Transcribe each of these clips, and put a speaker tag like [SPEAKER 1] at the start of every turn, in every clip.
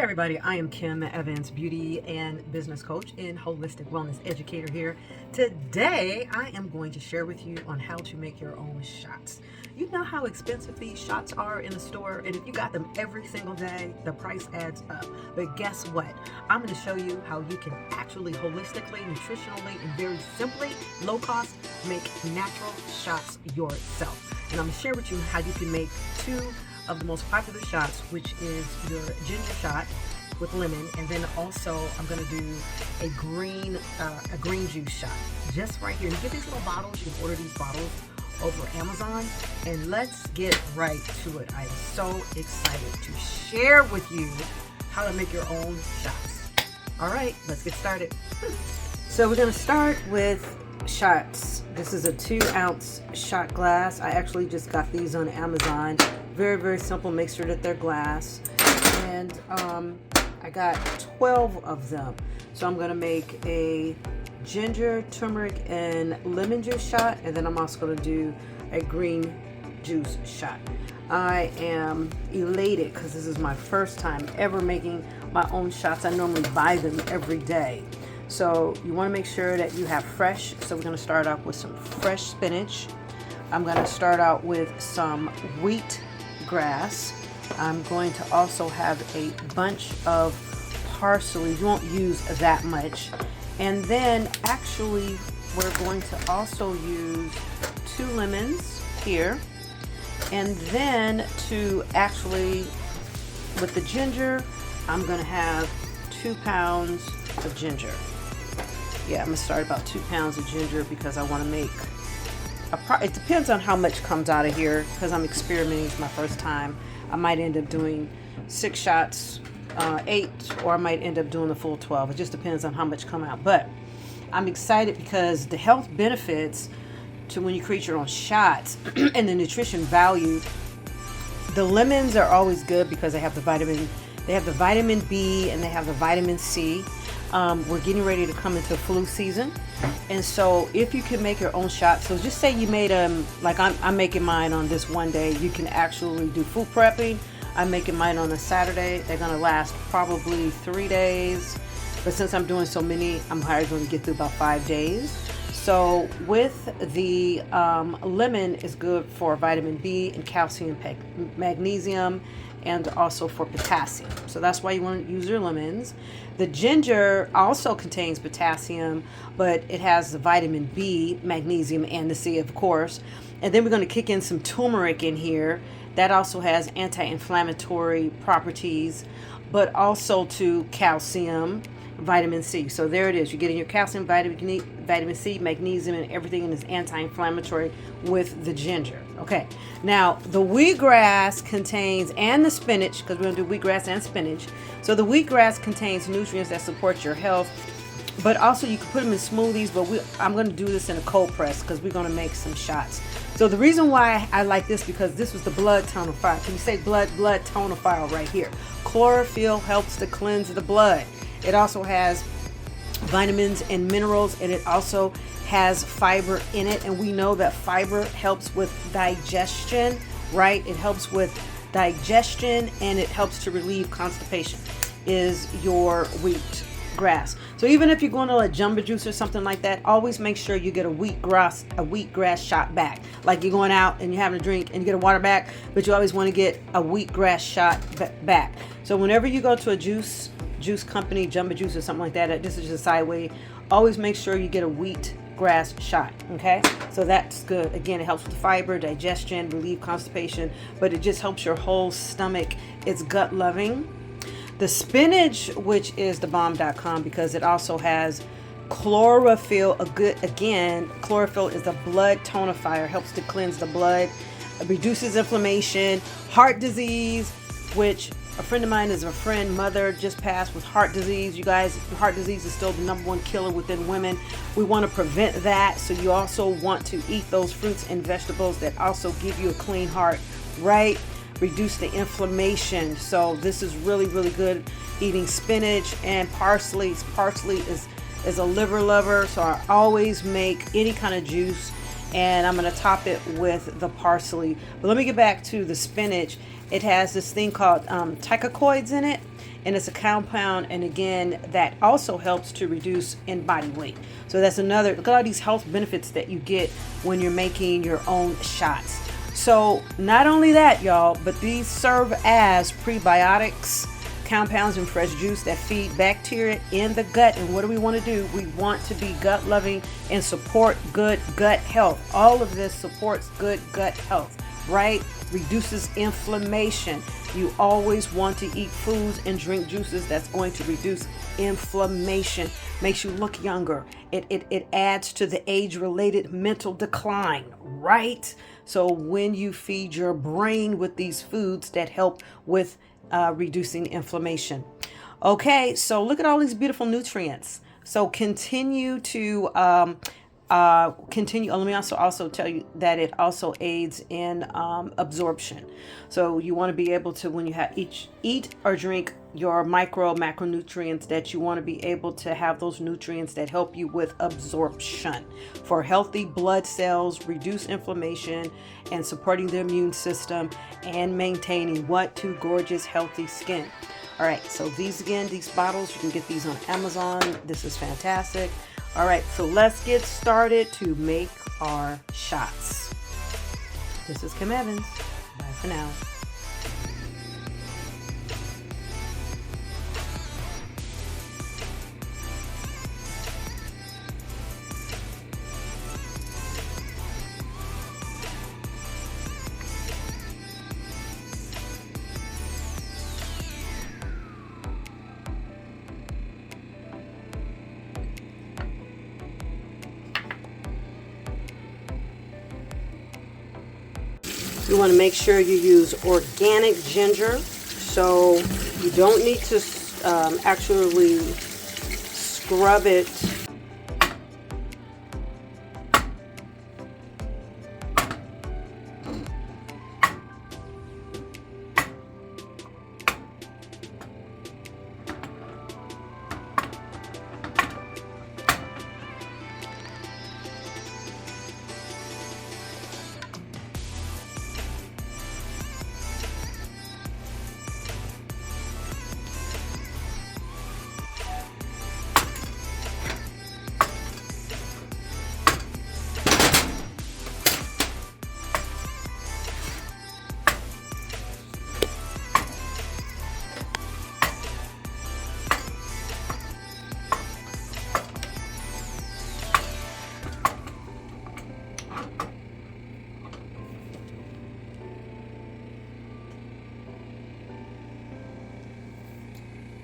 [SPEAKER 1] Everybody, I am Kim Evans, beauty and business coach and holistic wellness educator here. Today, I am going to share with you on how to make your own shots. You know how expensive these shots are in the store, and if you got them every single day, the price adds up. But guess what? I'm going to show you how you can actually holistically, nutritionally, and very simply, low cost, make natural shots yourself. And I'm going to share with you how you can make two of the most popular shots, which is your ginger shot with lemon, and then also I'm going to do a green juice shot just right here. You get these little bottles, you can order these bottles over Amazon, and let's get right to it. I'm so excited to share with you how to make your own shots. All right, let's get started. So we're going to start with shots. This is a 2-ounce shot glass. I actually just got these on Amazon. Very, very simple. Make sure that they're glass. And I got 12 of them. So I'm going to make a ginger, turmeric, and lemon juice shot. And then I'm also going to do a green juice shot. I am elated because this is my first time ever making my own shots. I normally buy them every day. So you want to make sure that you have fresh. So we're going to start off with some fresh spinach. I'm going to start out with some wheat grass. I'm going to also have a bunch of parsley. You won't use that much. And then actually we're going to also use 2 lemons here. And then to actually, with the ginger, I'm going to have 2 pounds of ginger. Yeah, I'm going to start about 2 pounds of ginger because I want to make it depends on how much comes out of here because I'm experimenting. It's my first time. I might end up doing 6 shots, 8, or I might end up doing the full 12. It just depends on how much come out. But I'm excited because the health benefits to when you create your own shots and the nutrition value. The lemons are always good because they have the vitamin B and they have the vitamin C. We're getting ready to come into flu season, and so if you can make your own shots, so just say you made them, like I'm making mine on this one day. You can actually do food prepping. I'm making mine on a Saturday. They're going to last probably 3 days, but since I'm doing so many, I'm probably going to get through about 5 days. So with the lemon is good for vitamin B and calcium, magnesium, and also for potassium. So that's why you want to use your lemons. The ginger also contains potassium, but it has the vitamin B, magnesium, and the C, of course. And then we're going to kick in some turmeric in here. That also has anti-inflammatory properties, but also to calcium, vitamin C. So there it is. You're getting your calcium, vitamin C, magnesium, and everything in this anti-inflammatory with the ginger. Okay. Now, the wheatgrass contains, and the spinach, because we're going to do wheatgrass and spinach. So the wheatgrass contains nutrients that support your health, but also you can put them in smoothies, but I'm going to do this in a cold press because we're going to make some shots. So the reason why I like this, because this was the blood tonifier. Can you say blood tonifier right here? Chlorophyll helps to cleanse the blood. It also has vitamins and minerals, and it also has fiber in it. And we know that fiber helps with digestion, right? It helps with digestion and it helps to relieve constipation, is your wheat grass. So even if you're going to a jumbo juice or something like that, always make sure you get a wheatgrass shot back. Like you're going out and you're having a drink and you get a water back, but you always want to get a wheatgrass shot back. So whenever you go to a juice company, jumbo juice or something like that, this is just a side way, always make sure you get a wheatgrass shot. Okay, so that's good. Again, it helps with fiber, digestion, relieve constipation, but it just helps your whole stomach. It's gut loving. The spinach, which is the bomb.com, because it also has chlorophyll. Chlorophyll is a blood tonifier, helps to cleanse the blood, reduces inflammation, heart disease, which a friend of mine is mother just passed with heart disease. You guys, heart disease is still the #1 killer within women. We want to prevent that. So you also want to eat those fruits and vegetables that also give you a clean heart, right? Reduce the inflammation. So this is really, really good. Eating spinach and parsley. Parsley is a liver lover. So I always make any kind of juice and I'm going to top it with the parsley. But let me get back to the spinach. It has this thing called thylakoids in it, and it's a compound, and again, that also helps to reduce in body weight. So that's another, look at all these health benefits that you get when you're making your own shots. So not only that, y'all, but these serve as prebiotics, compounds in fresh juice that feed bacteria in the gut. And what do we want to do? We want to be gut loving and support good gut health. All of this supports good gut health, right? Reduces inflammation. You always want to eat foods and drink juices that's going to reduce inflammation. Makes you look younger. It adds to the age-related mental decline, right? So when you feed your brain with these foods that help with reducing inflammation. Okay, so look at all these beautiful nutrients. So continue to continue. Let me also tell you that it also aids in absorption. So you want to be able to, when you eat or drink your macronutrients, that you want to be able to have those nutrients that help you with absorption for healthy blood cells, reduce inflammation, and supporting the immune system, and maintaining what? To gorgeous, healthy skin. All right, so these bottles, you can get these on Amazon. This is fantastic. All right, so let's get started to make our shots. This is Kim Evans. Bye for now. You want to make sure you use organic ginger, so you don't need to actually scrub it.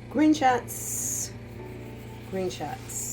[SPEAKER 1] Green shots. Green shots.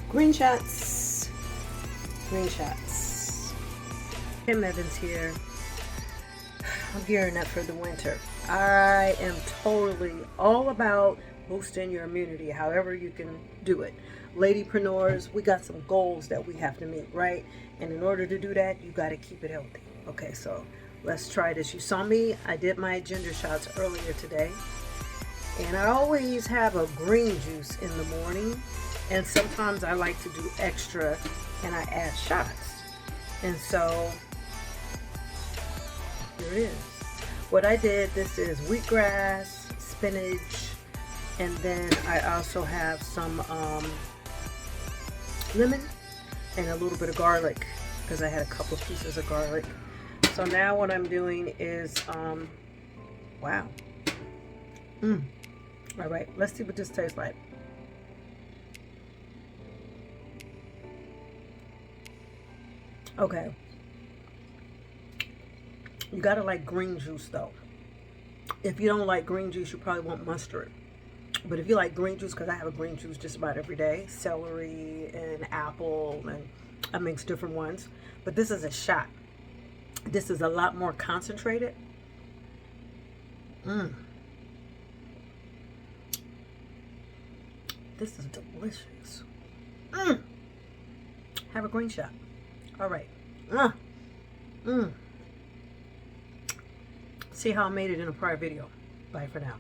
[SPEAKER 1] Green shots. Green shots. Kim Evans here. I'm gearing up for the winter. I am totally all about boosting your immunity, however you can do it. Ladypreneurs, we got some goals that we have to meet, right? And in order to do that, you got to keep it healthy. Okay, so let's try this. You saw me, I did my ginger shots earlier today. And I always have a green juice in the morning. And sometimes I like to do extra and I add shots. And so here it is. What I did, this is wheatgrass, spinach, and then I also have some lemon and a little bit of garlic because I had a couple of pieces of garlic. So now what I'm doing is, wow. All right, let's see what this tastes like. Okay. You gotta like green juice though. If you don't like green juice, you probably won't mustard. But if you like green juice, because I have a green juice just about every day, celery and apple, and I mix different ones. But this is a shot. This is a lot more concentrated. This is delicious. Have a green shot. All right. See how I made it in a prior video. Bye for now.